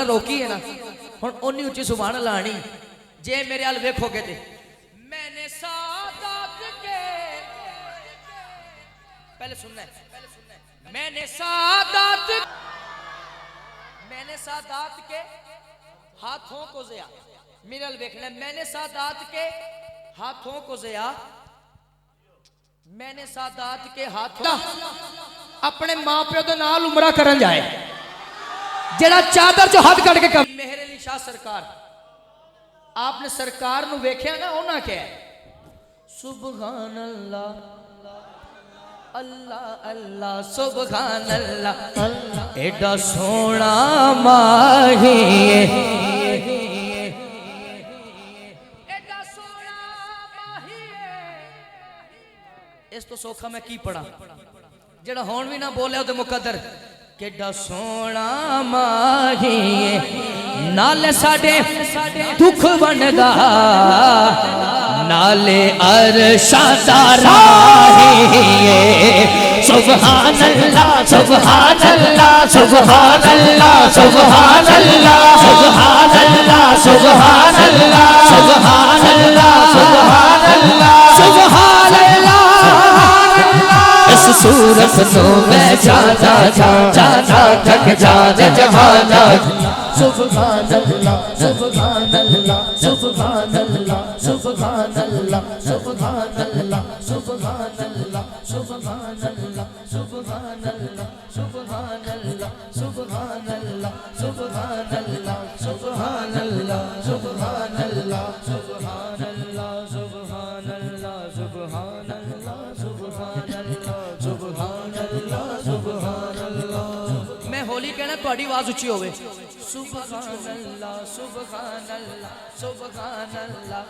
रोकी है ना हुण ओनी उच्ची सुभान अल्लाह आनी जे मेरे हाल वेखोगे ते मैंने सादात के पहले सुनना है मैंने सादात के हाथों को ज़िया मेरे हाल वेखना मैंने सादात के हाथों को ज़िया मैंने सादात के हाथों अपने मां प्यो दे नाल उमरा करन जाए जेड़ा चादर चो हाथ कट के कम मेहर अली शाह सरकार आपने सरकार नु वेख्या ना उन्हां क्या सुभान अल्लाह अल्लाह अल्लाह सुभान अल्लाह एडा सोना माही एडा सोना माही इस तो सौखा मैं की पढ़ा जेड़ा होन भी ना बोले ओदे मुकद्दर केडा सोना माही नाले साडे दुख बनदा नाले अरशा दा राही सुभान अल्लाह सुभान अल्लाह सुभान अल्लाह सुभान अल्लाह सुभान अल्लाह सुभान अल्लाह सुभान अल्लाह सुभान अल्लाह सुभान अल्लाह इस सूरत तो मैं जाना थक जाने जहाना सुभान अल्लाह सुभान अल्लाह सुभान अल्लाह सुभान अल्लाह सुभान अल्लाह सुभान अल्लाह सुभान अल्लाह सुभान अल्लाह सुभान अल्लाह सुभान अल्लाह सुभान अल्लाह सुभान अल्लाह सुभान अल्लाह सुभान अल्लाह सुभान अल्लाह सुभान अल्लाह सुभान अल्लाह सुभान अल्लाह सुभान अल्लाह मैं होली कहना थोड़ी आवाज उच्ची होवे सुभान अल्लाह सुभान अल्लाह सुभान अल्लाह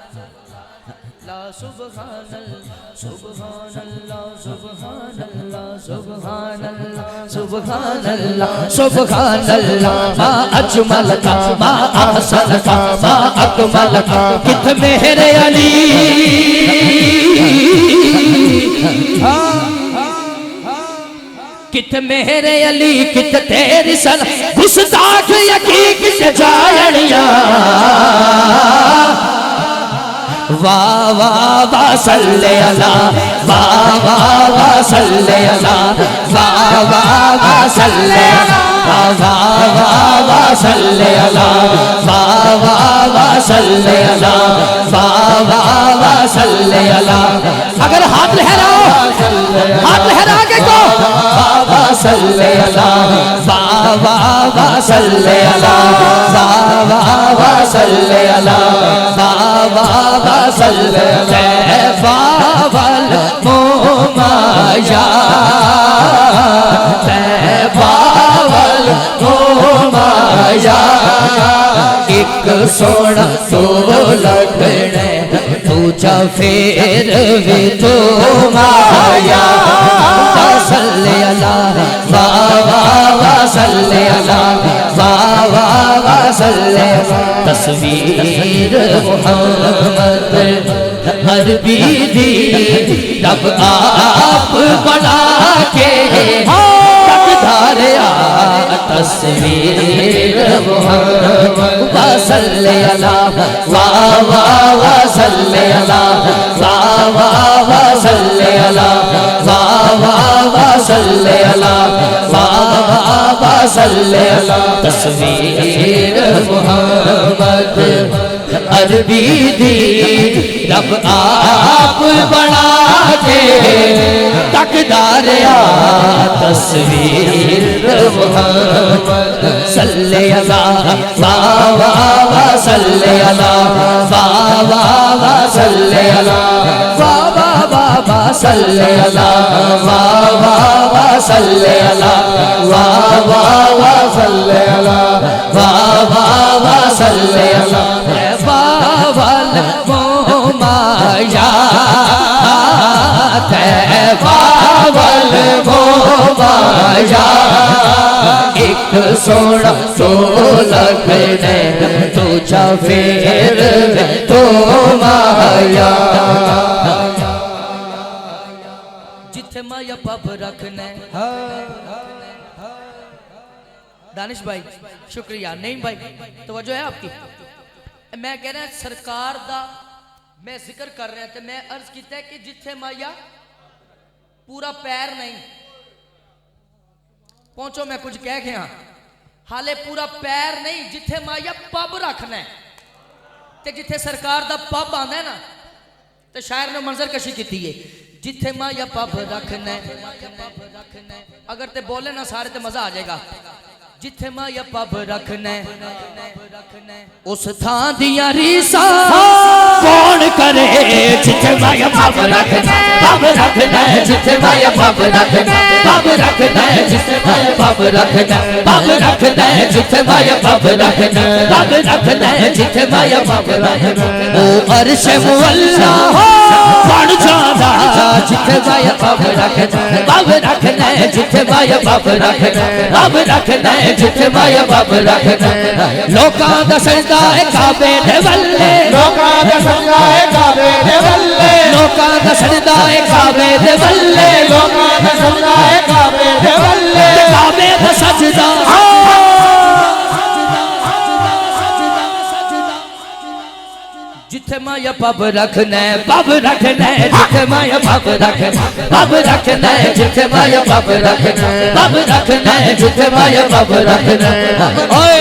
ला सुभान अल्लाह सुभान अल्लाह सुभान अल्लाह सुभान अल्लाह सुभान अल्लाह सुभान अल्लाह मा अजमल का मा अहसन का मा अकमल का कित मेरे अली कित मेरे अली कित तेरी सन गुस्ताख यकीक से जायनिया वाह वाह वाह सल्ले अला वाह वाह वाह सल्ले अला वाह वाह वाह सल्ले वाह वाह वाह सल्ले अला वाह वाह वाह सल्ले अला वाह वाह वाह सल्ले अला अगर हाथ लहराओ के को वाह वाह सल्ले अला वाह वाह वाह सल्ले अला वाह वाह वाह सल्ले अला वाह वाह वाह सल्ले बावल मोमाया बावल मोमाया एक सोना तो लगने दूजा फेर वे तो माया सल्ले अला वाह वाह वाह सल्ले अला वाह वाह वाह सल्ले तस्वीर मोहम्मद हर बीदी रब आप बना के धारिया तस्वीर मोहम्मद सल्ले अला वाह वाह वाह सल्ले अला वाह वाह वाह सल्ले अला वाह वाह वाह सल्ले अला वाह वाह वाह सल्ले अला तस्वीर मोहम्मद अरबी दी रब आप बना के तकदारिया तस्वीर मोहम्मद सल्ले अला वाह वाह वाह सल्ले अला वाह वाह वाह सल्ले अला वाह वाह वाह वाह सल्ले अला वाह वाह वाह सल्ले अला वाह वाह वाह सल्ले अला वाह वाह वाह सल्ले अला बावल मोमाया बावल मोमाया एक सोना तो लगने दूजा फेर तो माया जिथे माया पब रखने दानिश भाई शुक्रिया। नहीं भाई तवज्जो है आपकी। मैं कह रहा सरकार दा मैं जिक्र कर रहा थे, मैं अर्ज किया कि जिथे माया पूरा पैर नहीं पहुंचो, मैं कुछ कह गया हाले पूरा पैर नहीं, जिथे माया पब रखना है ते जिथे सरकार दा पब आंदा है ना, तो शायर ने मंजर कशी की है, जिथे माया पब रखना है। अगर ते बोले ना सारे तो मजा आ जाएगा। जिथे माया पब रखना उस थां दियां रीसा कौन करे, जिथे माया पब रखना जिथे माया पब रखना जिथे माया पब रखना जिथे माया पब रखना जिथे माया पब रखना ओ अर्श मुअल्ला बन जादा, जिथे माया पब रखना जिथे माया पब रखना जिथे माया पब रखना। लोकां दा सजदा है काबे दे वल्ले, लोकां दा सजदा है काबे दे वल्ले, लोकां दा सजदा है काबे दे वल्ले, लोकां दा सजदा है काबे दे वल्ले, काबे दा सजदा जिथे माया पब रखना जिथे माया पब रखना जिथे माया पब रखना जिथे माया पब रखना। ओए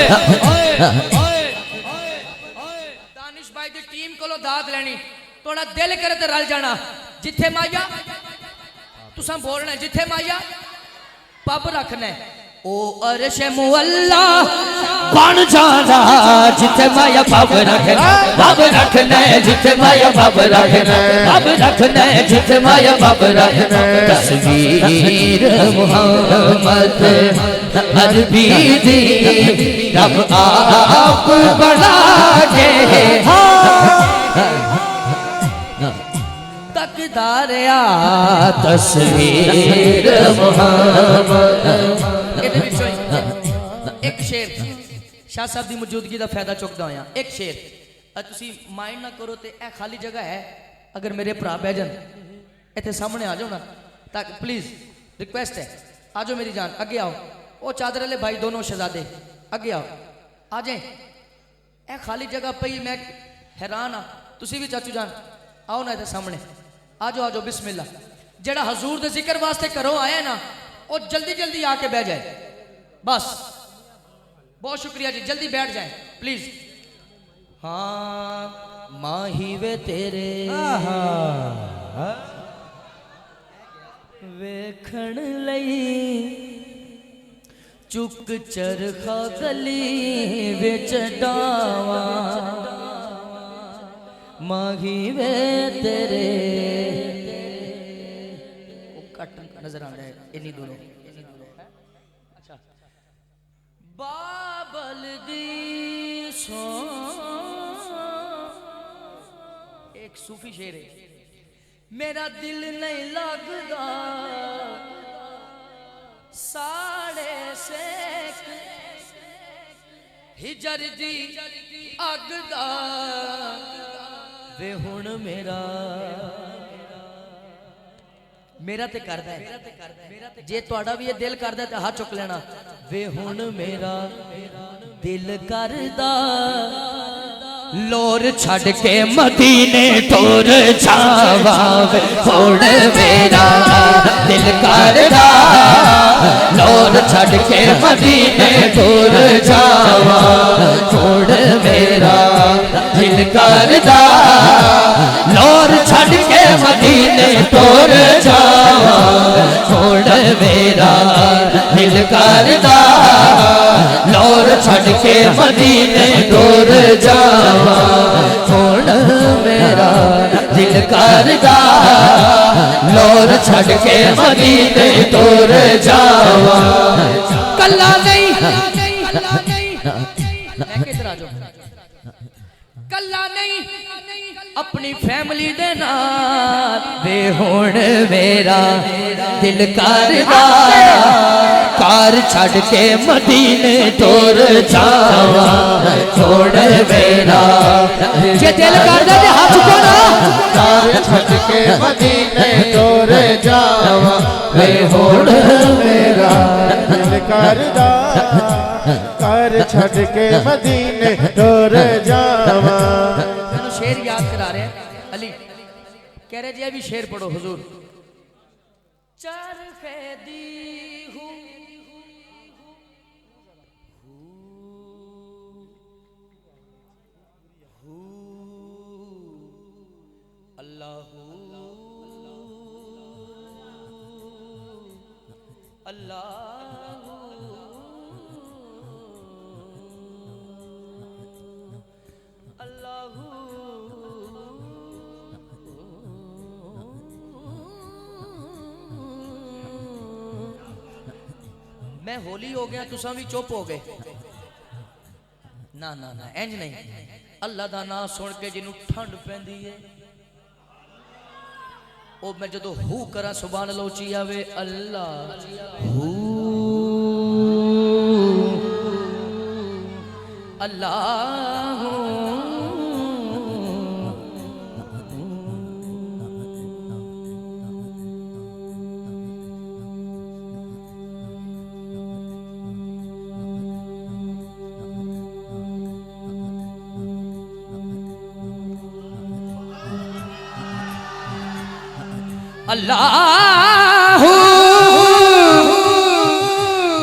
दानिश भाई दी टीम कोलो दाद लेनी, थोड़ा दिल करे ते रल जाना। जिथे माया तुसां बोलना जिथे माया पब रखना ओ अर्श मुअल्ला बन जादा, जिथे माया पब रखना जिथे माया पब रखना जिथे माया पब रखना। तस्वीर मुहम्मद अरबी दी रब आप बना के तकदारिया तस्वीर मुहम्मद। एक शेर शाह साहब की मौजूदगी का फायदा चुकता होया, एक शेर तुसी माइंड ना करो तो यह खाली जगह है, अगर मेरे भरा बह जान इतने सामने आ जाओ ना, ताकि प्लीज रिक्वेस्ट है आ जाओ मेरी जान, अगे आओ। वो चादर वाले भाई दोनों शहजादे अगे आओ, आ जाए। यह खाली जगह पई मैं हैरान हाँ, तुसी भी चाचू जान आओ ना इतने सामने आ जाओ बिस्मिल्लाह। जेड़ा हजूर दे जिक्र वास्ते घरों आया ना वो जल्दी जल्दी आके बह जाए बस। बहुत शुक्रिया जी, जल्दी बैठ जाए प्लीज। हाँ माही वे तेरे वेखण लई चुक चरखा गली विच डावा, माही वे तेरे कट नजर आ रहा है इन्हीं दोनों। अच्छा बाबल दी सो एक सूफी शेर है, मेरा दिल नहीं लगदा साड़े सेक हिजर दी अगदा वे हुण मेरा ते करदा है, जे तुहाडा भी ये दिल करदा ते हाथ चुक लेना। वे हुण मेरा दिल करदा लोर छड़ के मदीने टोर जावा, हुण मेरा दिल करदा लोर छड़ के मदीने टोर जावा, हुण मेरा दिल करदा लोर छड़ के मदीने टोर जावा, हुण मेरा दिल करदा लोर छड़ के मदीने टोर जावा, हुण मेरा दिल करदा लोर छड़ के मदीने टोर जावा। कल्ला नहीं किधर आ जाओ, कल्ला नहीं अपनी फैमिली दे नाल वे हुण मेरा दिल करदा कार छड़ के मदीने टोर जावा, छोड़ मेरा जे दिल करदा ते हाथ चुको ना, कार छड़ के मदीने टोर जावा, वे हुण मेरा दिल करदा छड़ के मदीने टुर जावा। शेर याद करा रहे हैं अली, कह रहे जी अभी शेर पढ़ो हुजूर। चरखे दी हूँ अल्लाह अल्लाह मैं होली हो गया तुसा भी चुप हो गए ना ना ना इंज नहीं। अल्लाह दा नाम सुन के जिन्हों ठंड पैंदी है ओ मैं जदों हू करा सुभान अल्लाह उची आवे अल्लाह हू अल्लाह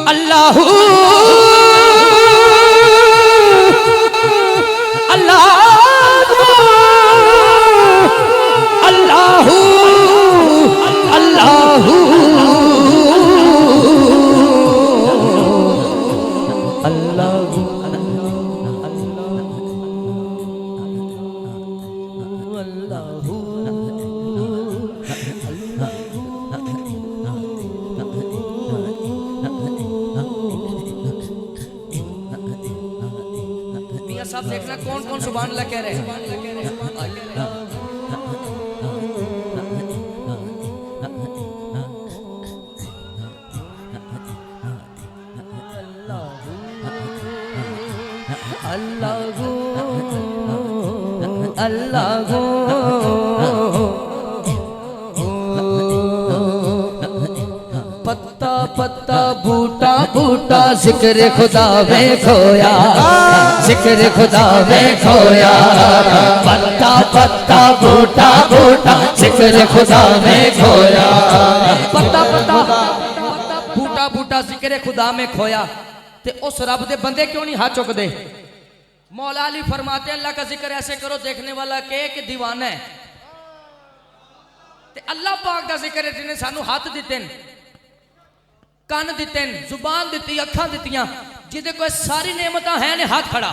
अल्लाह अल्लाह अल्लाह अल्लाह सब देखना कौन कौन सुभान अल्लाह कह रहे हैं। अल्लाह अल्लाह पत्ता पत्ता बूटा बूटा जिक्र खुदा में खोया, जिक्र खुदा में खोया। पत्ता पत्ता बूटा बूटा जिक्र खुदा में खोया। पत्ता पत्ता बूटा बूटा जिक्र खुदा में खोया। ते उस रब दे बंदे क्यों नहीं हाथ चुक दे? मौला अली फरमाते अल्लाह का जिक्र ऐसे करो देखने वाला के दीवाना है। ते अल्लाह पाक का जिक्र है जिन्हें सानू हाथ दिते, कान दिते, जुबान दी, अखा दित्तियां, जिदे कोई सारी नेमत है ने हाथ खड़ा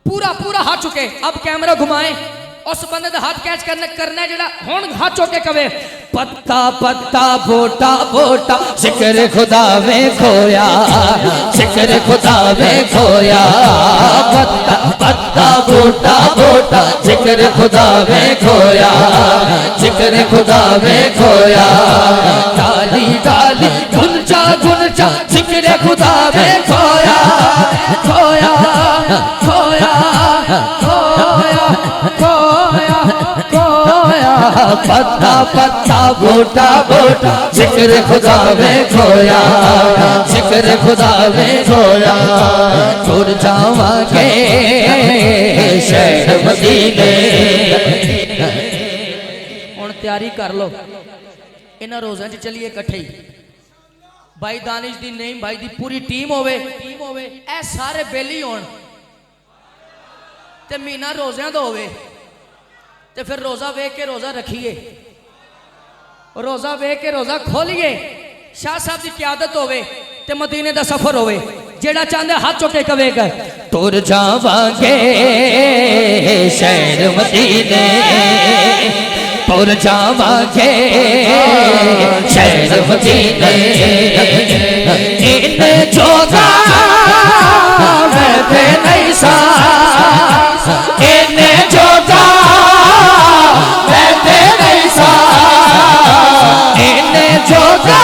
पूरा पूरा हाथ चुके। अब कैमरा घुमाए उस बंदे का हाथ कैच करना है जड़ा हुण हाथ चुके कवे पत्ता पत्ता बोटा बोटा जिक्र खुदा में खोया, जिक्र खुदा में खोया। पत्ता पत्ता बोटा बोटा जिक्र खुदा में खोया, जिक्र खुदा में खोया। डाली डाली गुंजा गुंजा जिक्र खुदा में खोया, खोया खोया खोया खोया खोया। पत्ता पत्ता बोटा बोटा जिक्र खुदा में खोया, जिक्र खुदा में खोया। तुर जावांगे शहर मदीने। हुण तैयारी कर लो, इन्हां रोज़ां च चलिए इकट्ठे ही। भाई दानिश दी नहीं भाई दी पूरी टीम होवे, ए सारे बेली होण ते महीना रोज़ियां दा होवे ते फिर रोज़ा वेख के रोज़ा रखिए, रोज़ा वेख के रोज़ा खोलिए। शाह साहब की क़यादत होवे ते मदीने दा सफर होवे। जेड़ा चांदे हाथ चुके कवेगा तुर जावांगे शहर मदीने, तुर जावांगे शहर मदीने। इन जोगा वैसे नहीं सा, इन जोगा वैसे नहीं सा, इन जोगा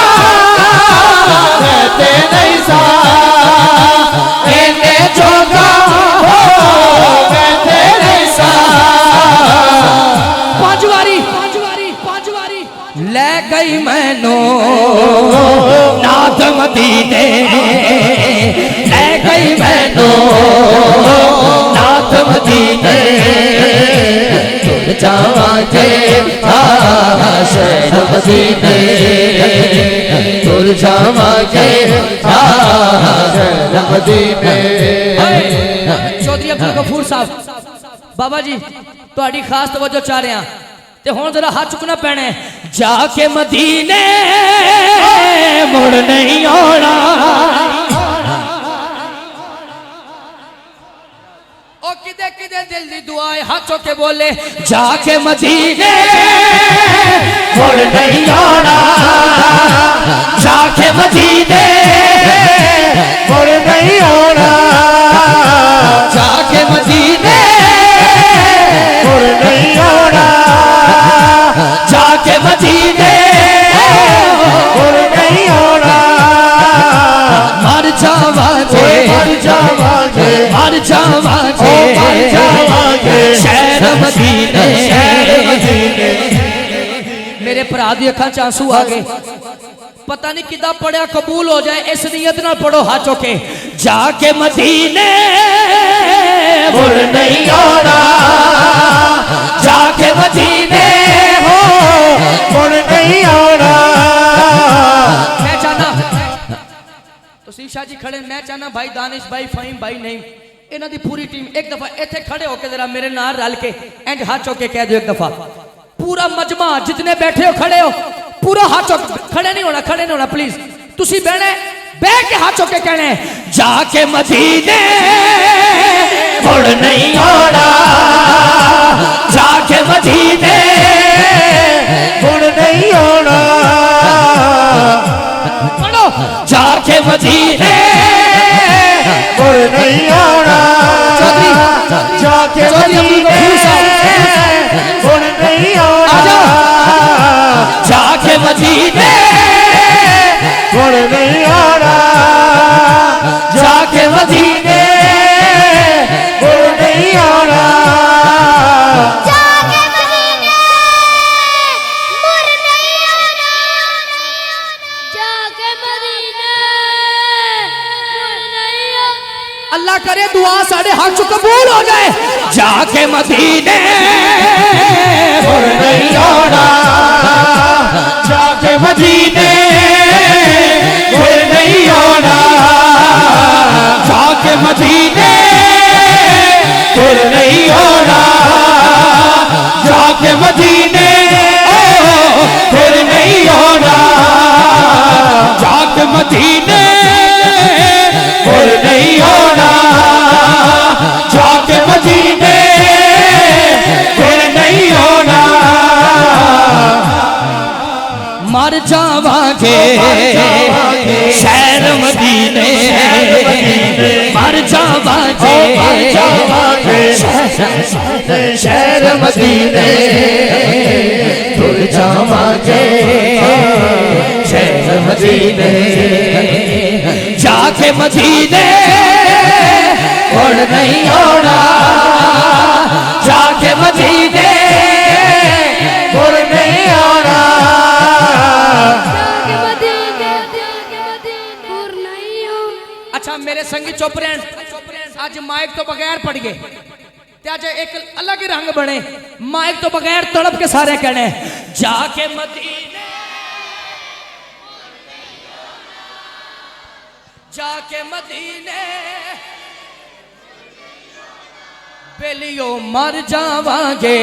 वैसे नहीं सा, इन जोगा वैसे नहीं सा। पांच बारी ले गई मैनू नाथ मदीने, ले गई मैनू नैनो नाथ मदीने तुर जावांगे शहर मदीने तुर जावांगे शहर मदीने। चौधरी अब्दुल गफूर साहब बाबा जी तुहाडी खास तवज्जो चाह रहे हैं ते हुण जरा हाथ चुकना पैना है। जाके मदीने मुड़ नहीं आना ओ किदे किदे दिल दी दुआ है हाथ चुक के बोले जाके मदीने मुड़ नहीं आना जाके मदीने मुड़ नहीं आना जाके मदीने मुड़ नहीं आना जाके मदीने मुड़ नहीं आना मर जावांगे मर जावांगे मर जावांगे मर जावांगे शहर मदीने शहर मदीने। मेरे भरा दी अखां च आंसू आ गए पता नहीं किदा पढ़िया कबूल हो जाए इस नीयत नाल पढ़ो हाथ चुके जाके मदीने मुड़ नहीं आना जाके मदीने हो मुड़ नहीं आना। मैं चाहना तुसीं शाह जी खड़े मैं चाहना भाई दानिश भाई फहीम भाई नहीं इन्हां दी पूरी टीम एक दफा इत्थे खड़े होके जरा मेरे नाल रल के इंज हाथ चुक के कह दो एक दफा पूरा मजमा जितने बैठे हो खड़े हो पूरा हाथ चुक खड़े नहीं होना प्लीज तुसी बहना बह के हाथ चुक के कहना है जाके मदीने मुड़ नहीं आना जाके मदीने मुड़ नहीं आना पढ़ो जाके मदीने मुड़ नहीं आना जाके मदीने मुड़ नहीं आना जाके मदीने मुड़ नहीं आना जाके मदीने मुड़ नहीं आना जाके मदीने मुड़ नहीं आना जाके मदीने मुड़ नहीं आना। अल्लाह करे दुआ साढ़े हाथ चुक कबूल हो जाए जाके मदीने मुड़ नहीं आना जाके मदीने मुड़ नहीं आना जाके मदीने मुड़ नहीं आना जाके मदीने मुड़ नहीं आना जाके मदीने मुड़ नहीं आना जाके मदीने मुड़ नहीं आना मर जावांगे शहर मदीने मर जावांगे शहर मदीने तुर जावांगे शहर मदीने जाके मदीने मुड़ नहीं आना जाके मदीने मुड़ नहीं आना। जाके मदीने मुड़ नहीं आना। अच्छा मेरे संगी चुप रहन आज माइक तो बगैर पड़ गए ते आज एक अलग ही रंग बने माइक तो बगैर तड़प के सारे कहने जाके मदीने जाके मदीने बेलियो मर जावांगे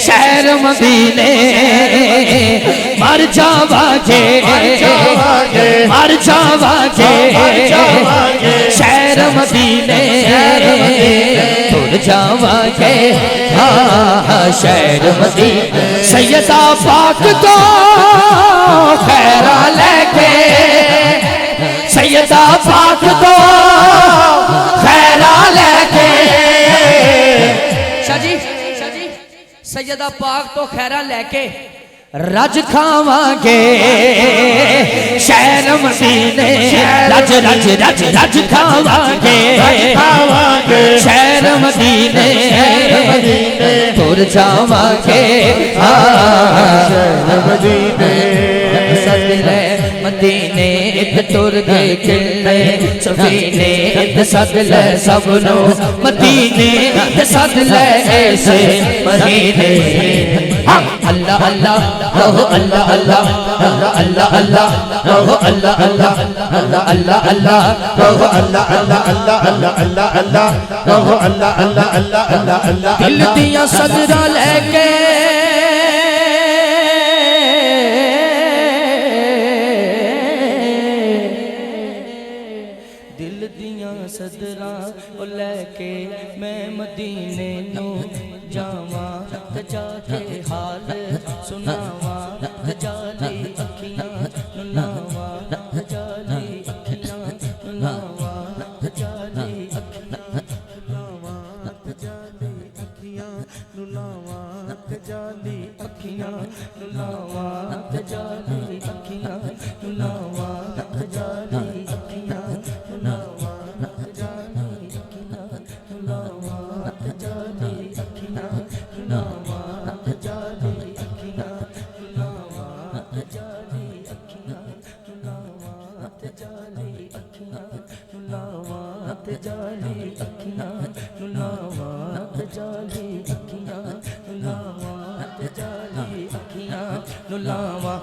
शहर मदीने मर जावांगे मर जावांगे शहर मदीने तुर जावांगे शहर मदीने। सैयदा पाक तो खैरा लेके सैयदा पाक तो खैरा लेके शाह जी सैयदा पाक तो खैरा लेके रज खावांगे शहर मदीने रज रज रज रज खावांगे शहर मदीने तुर जावांगे शहर मदीने सजरे मदीने तुर गए किले सफीने ते सद ले सबनो मदीने ते सद ले ऐसे महीने अल्लाह अल्लाह ओह अल्लाह अल्लाह अल्लाह अल्लाह ओह अल्लाह अल्लाह अल्लाह अल्लाह ओह अल्लाह अल्लाह अल्लाह अल्लाह अल्लाह अल्लाह ओह अल्लाह अल्लाह अल्लाह अल्लाह अल्लाह दिल दिया सदरा लेके दिल दिया सदरा लेके मैं मदीने नू जावा ते जाके हाल सुनावा जाली अखियां नुलावा जाली अखियां नुलावा जाली जाली अखियां नुलावा जाली अखियां नुलावा जाली अखियां नुलावा जाली अखियां नुलावा जाली अखियां नुलावा जाली अखियां नुलावा जाली अखियां नुलावा जाली अखियां नुलावा जाली अखियां नुलावा जाली अखियां नुलावा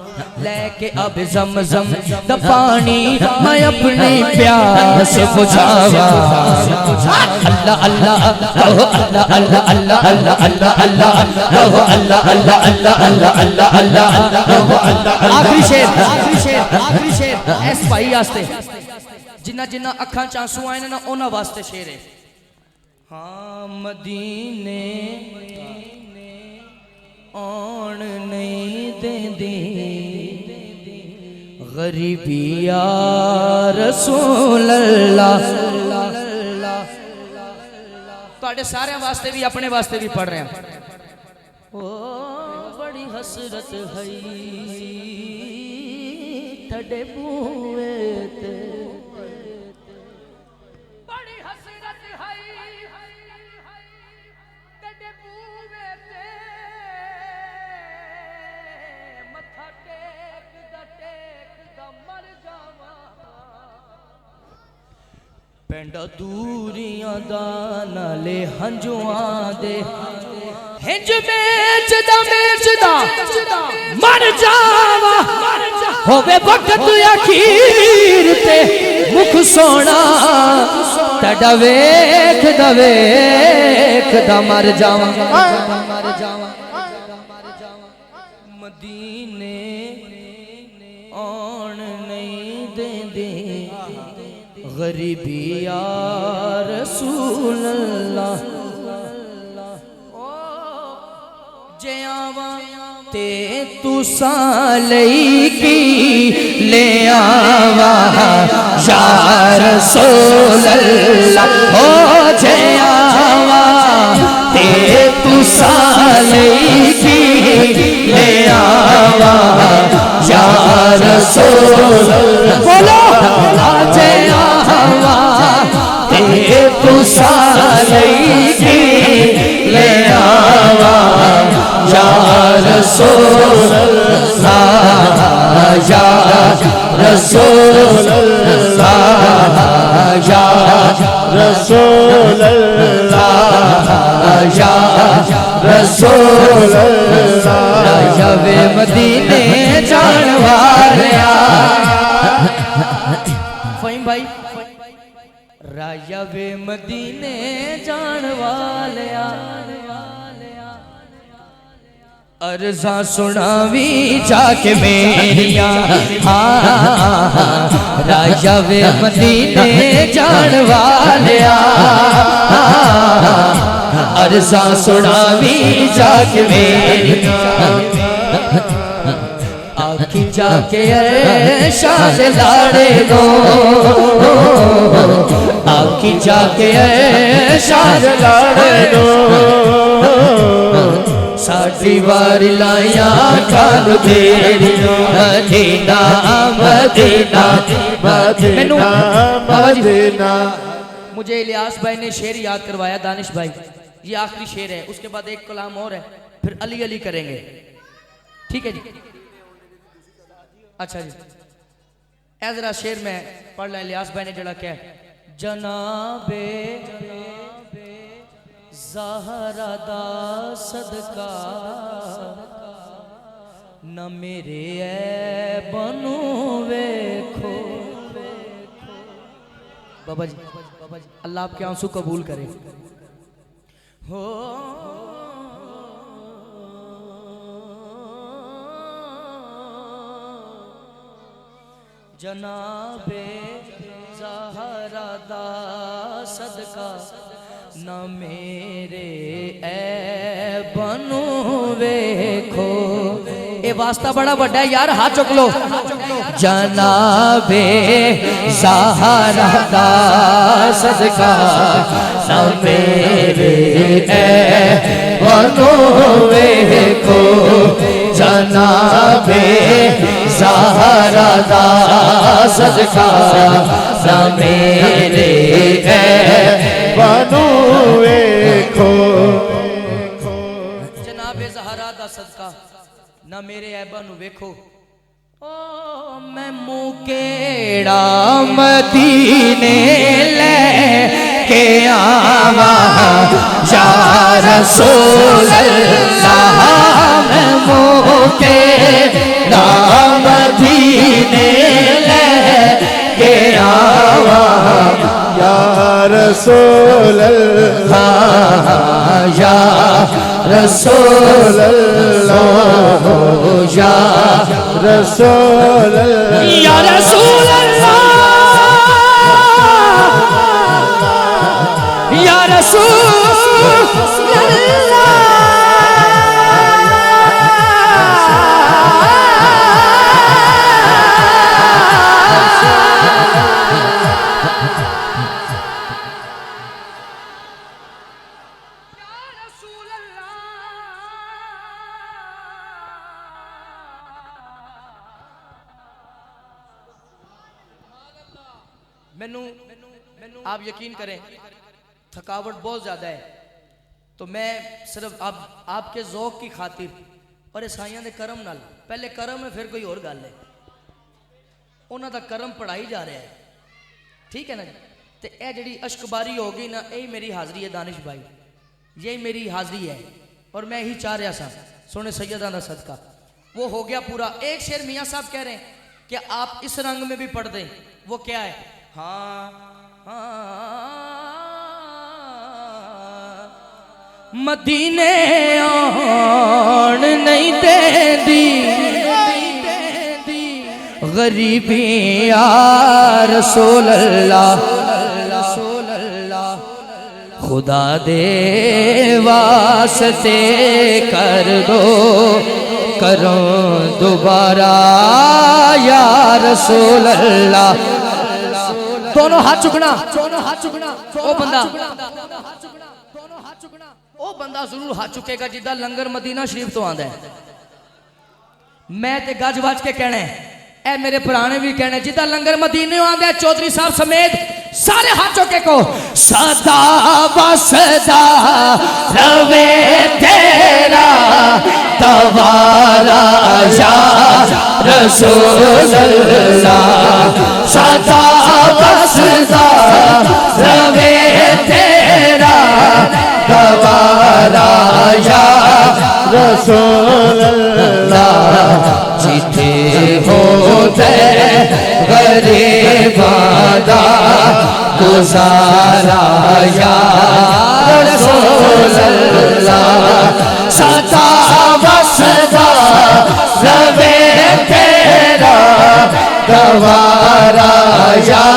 लेके अब ज़म-ज़म दा पानी मैं अपनी प्यास बुझावा अल्लाह अल्लाह ओह अल्लाह अल्लाह अल्लाह अल्लाह अल्लाह अल्लाह ओह अल्लाह अल्लाह अल्लाह अल्लाह अल्लाह अल्लाह ओह अल्लाह आखिरी शेर एस भाई वास्ते जिन्ना जिन्ना अखां च आंसू आए ना उन्हां वास्ते शेर है हाँ मदीने आन नहीं देंदी गरीबी या रसूल अल्लाह तुहाडे सारे वास्ते भी अपने वास्ते भी पढ़ रहे हैं ओ बड़ी हसरत है तड़े बूए ते बड़ी हसरत है तड़े बूए ते मथा टेक दा मर जावा पेंडा दूरियां दा नाले हंजुआं दे हिंज मेचदा मर जावा होवे वक्त अखीर ते मुख सोना तड़ा वेख दा मर जावा मदीने आन नहीं देंदे गरीबी या रसूल अल्लाह जे आवा ते तुसा लई की ले आवा या रसूल अल्लाह ओ जे आवा ते तुसा लई की ले आवा या रसूल बोलो जे आवा ते तुसा लई की ले आवा या रसूल अल्लाह या रसूल अल्लाह या रसूल अल्लाह या रसूल अल्लाह जावे मदीने जान वालिया फहीम भाई राजा वे मदीने जान वालिया अर्ज़ा सुनावी जाके मेरिया राजा वे मदीने जान वालिया अर्ज़ा सुनावी जाके मेरिया आखी जाके शाद लाड़े गो आखी जाके शाद लाड़े गो साड़ी वारी लाया खानु तेरिया मदीना मदीना मदीना। मुझे इलियास भाई ने शेर याद करवाया, दानिश भाई, ये आखिरी शेर है, उसके बाद एक कलाम और है, फिर अली अली करेंगे, ठीक है जी? अच्छा जी, ए जरा शेर में पढ़ ला इलियास भाई ने जड़ा क्या जनाबे ज़हरा दा सदका न मेरे ऐ बनू वेखो। बाबा जी अल्लाह आपके आंसू कबूल करे। हो जनाबे ज़हरा दा सदका न मेरे ऐ बनू वेखो। ये वास्ता बड़ा बड़ा है यार, हाथ चुक लो। जनाबे ज़हरा दा सदका न मेरे ऐ बनू वेखो। जनाबे ज़हरा दा सदका न मेरे ऐ बनू वेखो। जनाबे ज़हरा दा सदका ना मेरे ऐबा नु वेखो। ओ मैं मुकेड़ा मदीने ले के आवा या रसूल अल्लाह। मैं मुकेड़ा मदीने ले के आवा या रसूल अल्लाह या रसूल अल्लाह या रसूल अल्लाह या रसूल अल्लाह या रसूल मैनू आप यकीन करें थकावट बहुत ज़्यादा है, तो मैं सिर्फ आपके ज़ौक़ की खातिर और ईसाइयों के करम नाल, पहले करम है फिर कोई और गल है, उन्हों का करम पढ़ाई जा रहा है, ठीक है ना जी। तो यह जी अश्कबारी हो गई ना, यही मेरी हाज़री है दानिश भाई, यही मेरी हाज़री है। और मैं यही चाह रहा था सोने सैयदा का सदका वो हो गया पूरा। एक शेर मियाँ साहब कह रहे हैं कि आप इस रंग में भी पढ़ दें, वो क्या है? हाँ मदीने आन नहीं देंदी गरीबी या रसूल अल्लाह। खुदा दे वास्ते कर दो करो दोबारा या रसूल अल्लाह। दोनों हाथ चुकना, ओ बंदा जरूर हाथ चुकेगा जिदा लंगर मदीना शरीफ तो आंदा है। मैं ते गज वज के कहना है, ए मेरे भरा ने भी कहना है, जिदा लंगर मदीने आंदा है चौधरी साहब समेत सारे हाथ चुके को सदा बसदा रवे तेरा तवारा या रसूल अल्लाह। सदा बसदा रवे तेरा तवारा या रसूल अल्लाह। जिथे होते गरीबादा गुजारा या रसूल अल्लाह। सदा बसदा रवे तेरा गवारा या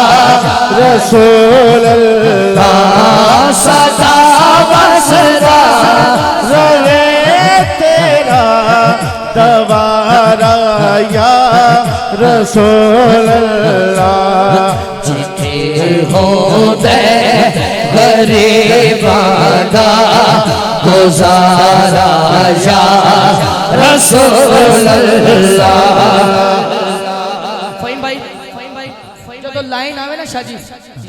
रसूल अल्लाह। सदा बसदा रवे तेरा दवारा या रसूल अल्लाह। जिथे होते गरीबादा गुजारा या रसूल अल्लाह। फहीम भाई जो लाइन आवे ना शाह जी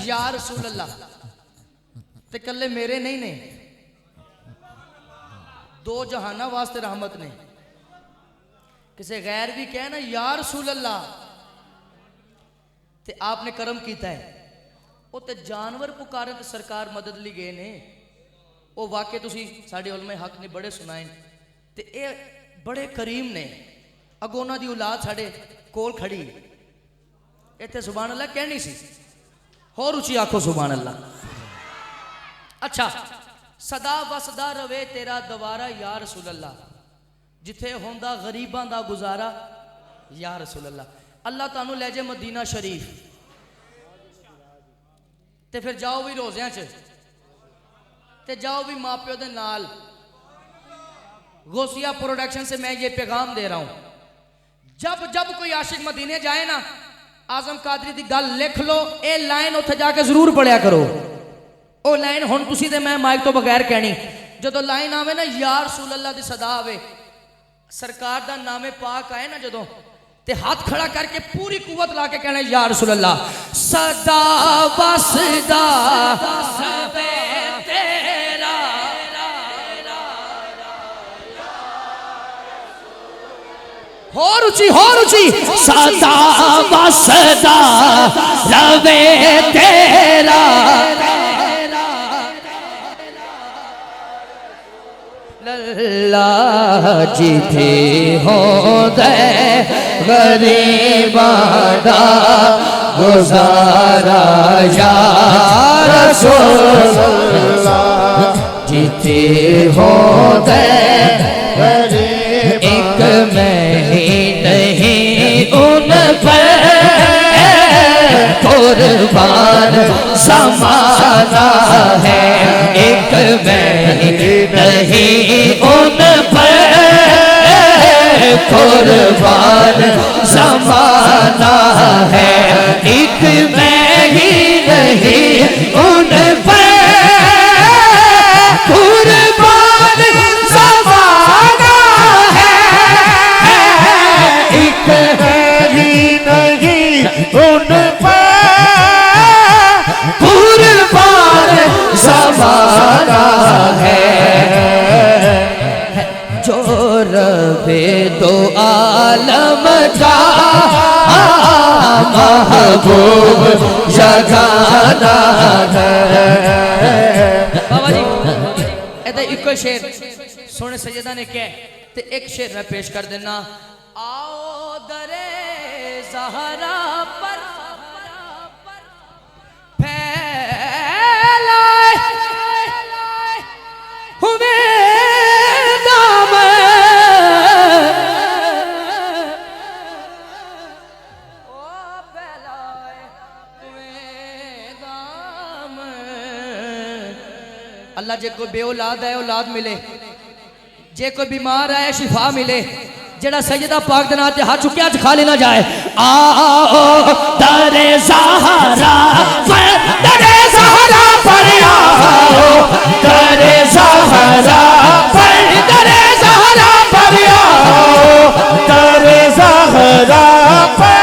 या रसूल अल्लाह ते कल्ले मेरे नहीं ने, दो जहाना वास्ते रहमत ने। किसी गैर भी कहे ना या रसूल अल्लाह ते आपने कर्म किया है वो तो जानवर पुकारे तो सरकार मदद ली गए ने वो वाकई तुसी साडे उलमे हक ने बड़े सुनाए ते ये बड़े करीम ने अगों उन्हां दी औलाद साडे कोल खड़ी इत्थे सुभान अल्लाह कहनी सी होर उची आखो सुभान अल्लाह। अच्छा सदा वसदा रवे तेरा दवारा या रसूल अल्लाह जिथे होंदा गरीबां दा गुजारा या रसूल अल्लाह। अल्लाह तानू ले जाए मदीना शरीफ ते फिर जाओ भी रोज़ियां च ते जाओ भी माँ प्यो दे नाल। गौसिया प्रोडक्शन से मैं ये पैगाम दे रहा हूं जब जब कोई आशिक मदीने जाए ना आजम कादरी दी गल लिख लो ए लाइन उत्थे जाके जरूर पढ़िया करो। ओ लाइन हुण तुसी ते मैं माइक तो बगैर कहनी जदों लाइन आवे ना या रसूल अल्लाह दी सदा आवे सरकार दा नामे पाक आए ना जदों ते हाथ खड़ा करके पूरी कुवत ला के कहना या रसूल अल्लाह सदा वसदा सबे तेरा होर ऊंची सदा वसदा रवे तेरा लल्ला जिथे हो दे गरीबा दा गुजारा या रसूल जिथे हो दे एक नहीं उन पर कुर्बान समाना है एक नहीं उन पर कुर्बान समाना है एक नहीं उन पर कुर्बान समाना है एक नहीं उन पर कुर्बान समाना है जो रबे दो आलम का महबूब जगाना है। बाबा जी ऐसा एक शेर सोने सैयदा ने कहा ते एक शेर मैं पेश कर देना आओ दरे ज़हरा पर फैलाए हुए अल्लाह जे कोई बेऔलाद है औलाद मिले जे कोई बीमार है शिफा मिले जेड़ा सैयदा पाक दे नाम ते हाथ चुकिया च खाली ना जाए आओ दरे ज़हरा पर आओ दरे ज़हरा पर दरे ज़हरा पर आओ दरे ज़हरा पर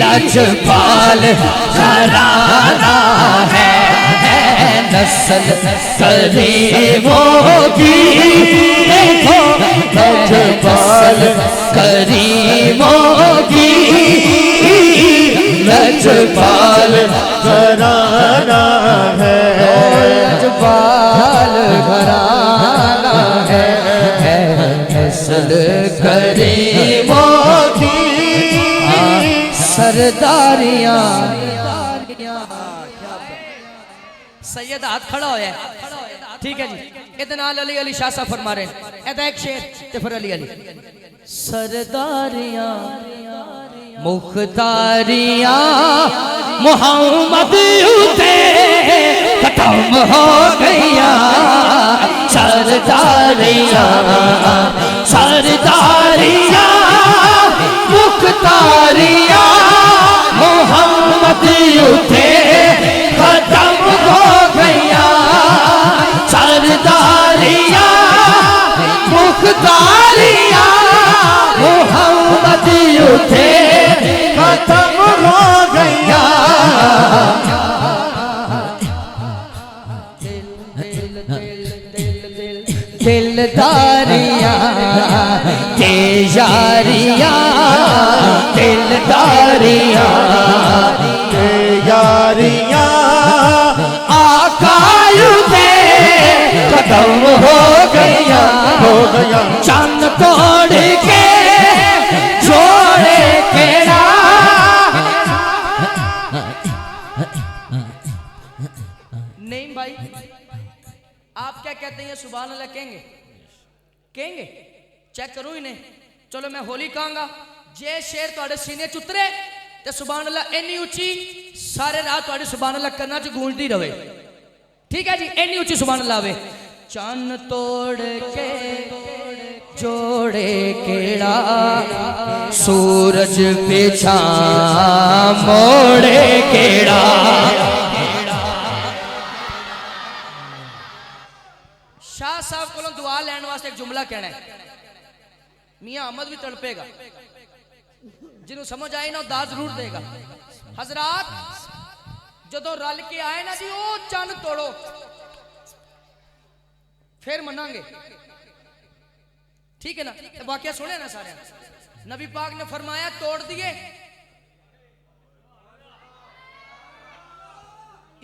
लजपाल घराना है नस्ल करीमों की देखो लजपाल करीमों की लजपाल घराना है लजपाल घराना है नस्ल करीमों की सरदारियां। सैयद हाथ खड़ा होया ठीक है जी इहदे नाल अली अली शाह साहब फरमा रहे एदा एक शेर ते फिर अली अली सरदारियां मुख्तारियां मोहम्मद उते खत्म हो गईया सरदारियां सरदारियां मुख्तारियां मोहम्मद दिलदारियां यारियां आकायु थे खत्म हो गया चंद तोड़ के जोड़े केड़ा। नहीं भाई आप क्या कहते हैं सुभान अल्लाह कहेंगे कहेंगे चेक करूं इन्हें। चलो मैं होली कहूंगा जे शेर तुहाडे सीने च उतरे ते सुभान अल्लाह इन्नी उच्ची सारे रात तुहाडे सुभान अल्लाह करना च गूंजदी रहे। ठीक है जी इन्नी उच्ची सुभान अल्लाह आवे। चन्न तोड़ के जोड़े केड़ा सूरज पीछा मोड़े केड़ा। शाह साहब को दुआ लैन वास्ते एक जुमला कहना है। मियां अहमद भी तड़पेगा जिन्हों समझ आए ना दाद जरूर देगा। हजरात जदों रल के आए ना जी ओ चन्न तोड़ो फिर मनांगे। ठीक है ना। वाकया सुने ना सारे। नबी पाक ने फरमाया तोड़ दिए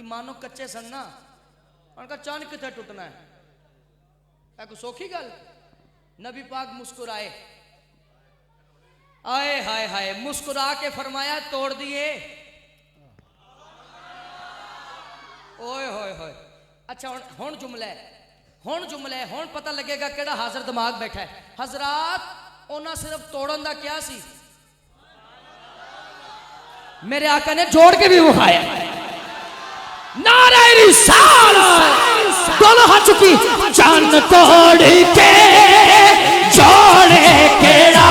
ईमानो कच्चे सन्ना उनका चन्न किथे टूटना है कोई सौखी गल। नबी पाक मुस्कुराए आए हाय हाय मुस्कुरा के फरमाया तोड़ दिए। ओए होए होए। अच्छा हुण जुमला है हुण पता लगेगा केड़ा हाजिर दिमाग बैठा है। हजरात उन्हें सिर्फ तोड़न दा क्या सी मेरे आका ने जोड़ के भी विखाया। नारे रिसालत दोनों हाथ चुकी चन्न तोड़ के जोड़े केड़ा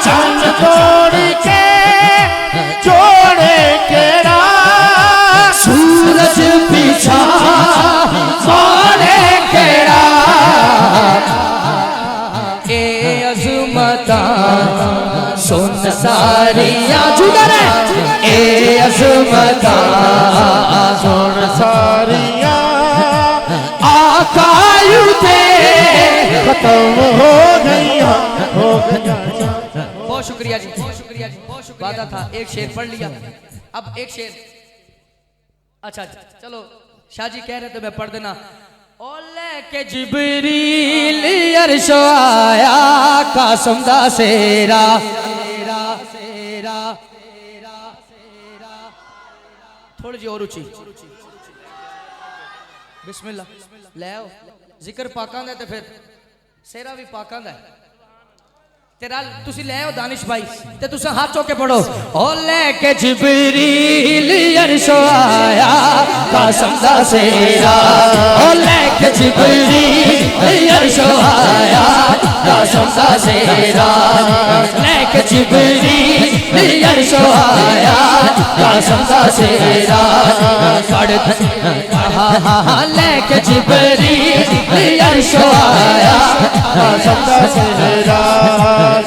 चन्न तोड़ के जोड़े केड़ा सूरज पीछा मोड़े केड़ा। ए अज़मता सुन सारियां जुगर ए अज़मता सुन सारियां आकायु थे खत्म हो गया बहुत शुक्रिया जी बहुत शुक्रिया जी बहुत शुक्रिया। वादा था एक शेर पढ़ लिया अब एक शेर। अच्छा चलो शाह जी कह रहे थे मैं पढ़ देना। ओले के जिब्रील अर्श आया कासम दा सेरा थोड़ी जी और ऊंची बिस्मिल्लाह ले आओ जिक्र पाकां दा ते फिर सेरा भी पाकां दा तेरा तुसी ले आओ दानिश भाई ते तुसा हाथ चौके पढ़ो। ओ लेके जिब्रील अर्श आया कासम दा सेरा ओ लेके जिब्रील अर्श आया कासम दा सेरा लेके जिब्रील अर्श आया कासम दा सेरा लेके जिब्रील अर्श आया कासम दा सेरा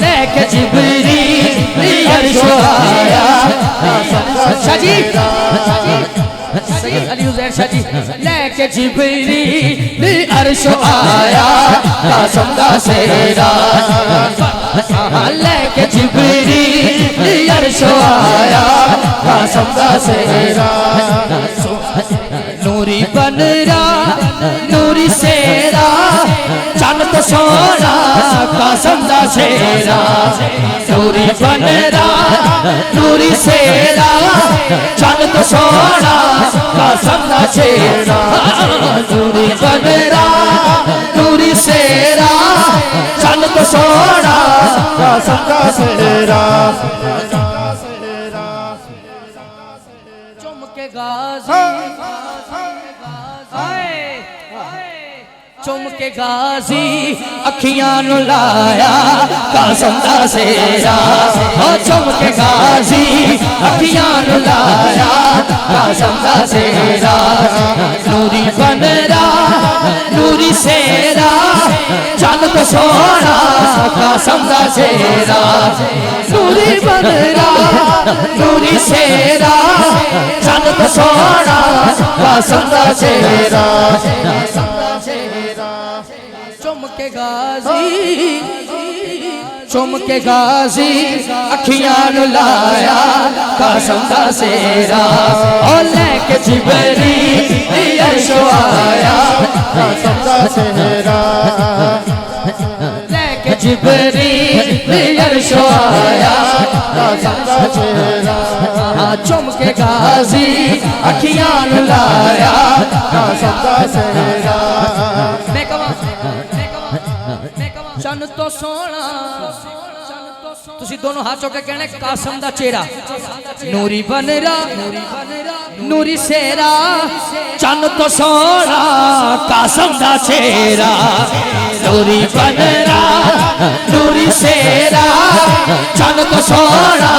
लेके जिब्रील अर्श आया शाह जी सैयद अली हुसैन शाह जी लेके जिब्रील अर्श आया कासम दा सेरा लेके जिब्रील अर्श आया कासम दा सेरा। नूरी बनरा नूरी सेरा चन्न तो सोना कासम दा सेरा नूरी बनरा नूरी सेरा चन्न तो सोना कासम दा सेरा नूरी बनरा नूरी सेरा चन्न तो सोना कासम दा सेरा चुम के गाजी चुम के गाजी अखियां नु लाया कासम दा सेरा ओ चुम के गाजी अखियां नु लाया कासम दा सेरा नूरी बनरा नूरी सेरा चन्न तो सोना कासम दा सेरा नूरी बनरा नूरी सेरा चन्न तो सोना कासम दा सेरा चुम के गाजी चुम के गाजी अखियां नु लाया कसम दा सेरा ओ लेके जिबरील अर्श आया कसम दा सेहरा लेके जिबरील अर्श आया कसम दा सेहरा चुम के गाजी अखियां नु लाया कसम दा सेहरा मैं कवा चन तो सोना तुसी दोनों हाथ चौके कहने कासम दा चेहरा नूरी बनरा नूरी सेरा चन तो सोना कासम दा चेहरा नूरी बनरा नूरी सेरा चन तो सोना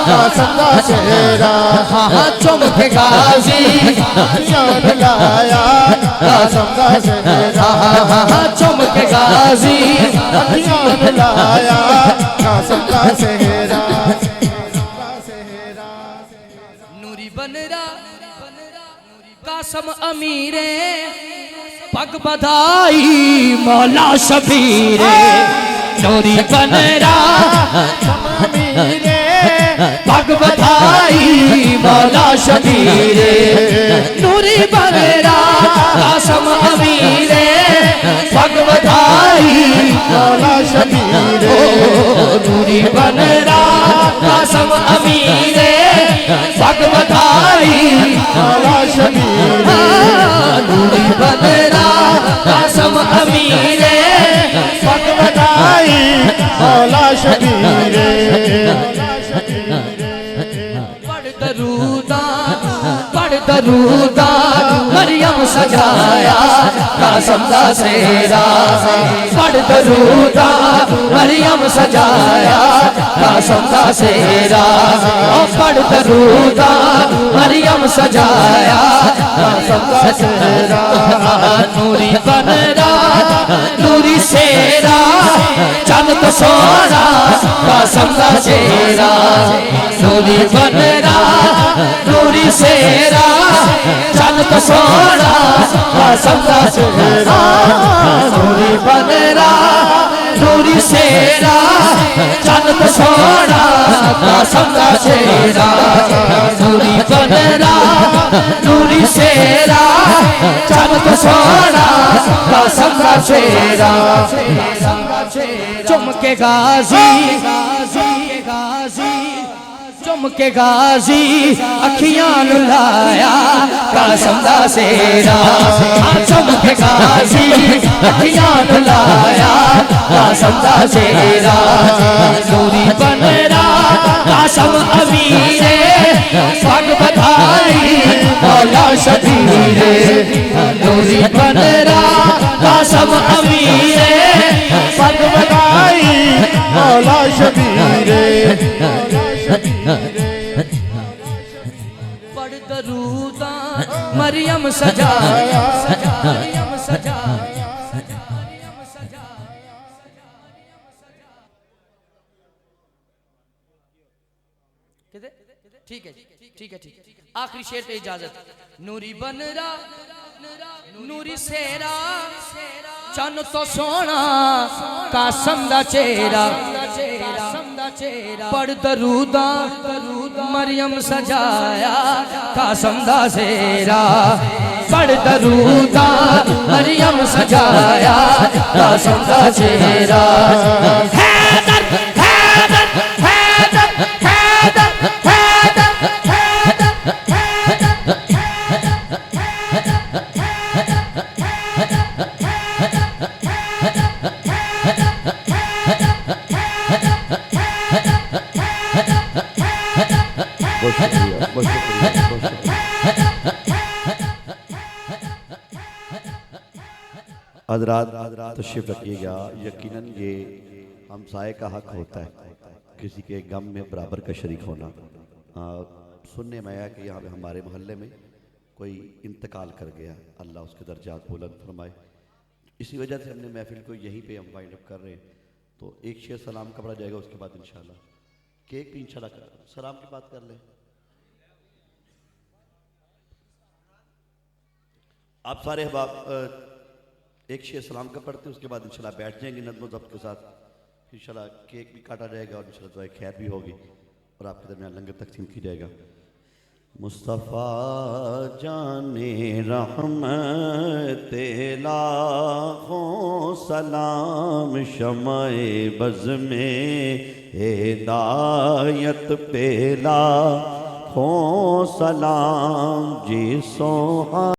कसम दा सेहरा हाँ चुम के गाजी याद लाया कसम दा सेहरा हाँ चुम के गाजी याद लाया कसम दा सेहरा नूरी बनरा कासम अमीरे पग बधाई मौला शबीरे नूरी बनरा मीरे पग बधाई मौला शबीरे नूरी बनरा कासम अमीरे पग बधाई मौला शबीरे नूरी बनरा कासम अमीरे पग बधाई मौला शबीरे नूरी बनरा कासम अमीरे पग बधाई मौला शबीरे पढ़ दरूदा मरियम सजाया कासम दा सेरा पढ़ दरूदा मरियम सजाया कासम दा सेरा पढ़ दरूदा मरियम सजाया कासम दा सेरा नूरी बनरा नूरी सेरा चन तो सोना कासम दा चेहरा नूरी बनरा नूरी सेरा चन तो सोना कासम दा चेहरा नूरी बनरा नूरी सेरा चन तो सोना कासम दा चेहरा नूरी बनरा नूरी सेरा चन तो सोना कासम दा चेहरा चुम के गाजी चुम के गाजी अखियां नु लाया कासम दा सेरा चुम के गाजी अखियां नु लाया कासम दा सेरा नूरी बनरा कासम अमीरे पग बधाई मौला शबीरे नूरी बनरा कासम अमीरे पग बधाई मौला शबीरे पढ़ दरूदा मरियम सजाया मरियम सजाया ठीक है ठीक है ठीक है आखिरी शेर पे इजाजत नूरी बनरा नूरी सेरा चन तो सोना कासम दा चेहरा पढ़ दरूदा मरियम सजाया कासम दा सेरा पढ़ दरूदा मरियम सजाया कासम दा चेहरा हैदर हैदर हैदर हैदर हैदर हज़रात तशरीफ़ रखिएगा। यकीनन ये हमसाये का हक होता है किसी के गम में बराबर का शरीक होना। सुनने में आया कि यहाँ पे हमारे मोहल्ले में कोई इंतकाल कर गया, अल्लाह उसके दर्जात बुलंद फरमाए। इसी वजह से हमने महफिल को यहीं पे हम वाइंड अप कर रहे हैं। तो एक शेर सलाम का पढ़ा जाएगा, उसके बाद इंशाल्लाह केक भी इंशाल्लाह सलाम की बात कर लें। आप सारे अहबाब एक शेर सलाम का पढ़ते हैं, उसके बाद इंशाल्लाह बैठ जाएंगे नज़्म ज़ब्त के साथ। इंशाल्लाह केक भी काटा जाएगा और इंशाल्लाह दुआ खैर भी होगी और आपके दरमियान लंगर तकसीम की जाएगा। मुस्तफ़ा जाने रहमत लाखों सलाम शमाए बज़ में हिदायत पे लाखों सलाम जी सोहा